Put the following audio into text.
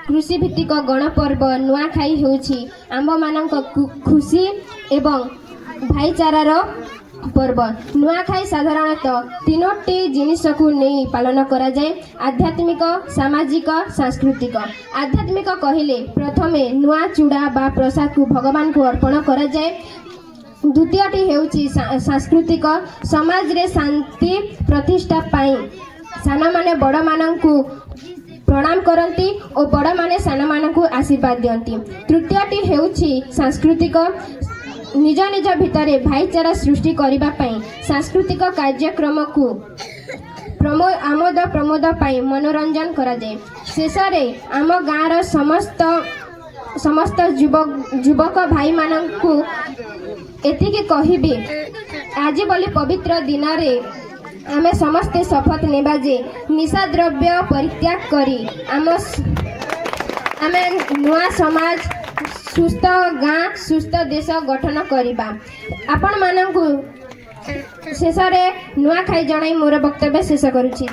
कृषि भित्तिक गणपर्व नुआखाई होउछि आम्भमानंक खुशी एवं भाईचारार पर्व। नुआखाई साधारणतः तीनोटी जिनिस को नहीं पालन करा जाए आध्यात्मिक सामाजिक सांस्कृतिक। आध्यात्मिक कहले प्रथमे नुआ चूड़ा बा प्रसाद को भगवान को अर्पण करा जाए। द्वितीयटी हेउछि सांस्कृतिक समाज रे शांति प्रतिष्ठा पाई साना माने बड़ मानंकु प्रणाम करती और बड़ माने साना मानंकु आशीर्वाद दियंती। तृतीयटी हेउछि सांस्कृतिक निज निज भितरे भाईचारा सृष्टि करिबा पई सांस्कृतिक कार्यक्रम को आमोद प्रमोद पाई मनोरंजन करा जाए। शेषरे आम गाँर समस्त युवक भाई मानंकु एतिके कहिबे आज बोली पवित्र दिन रे आमे समस्ते शपथ नेबा जे निशा द्रव्य परित्याग करी आमे नुआ समाज सुस्थ गाँ सुस्थ देश गठन करिबा। आपण मानंकु शेषरे नुआखाई जणाई मोर वक्तव्य शेष करूछि।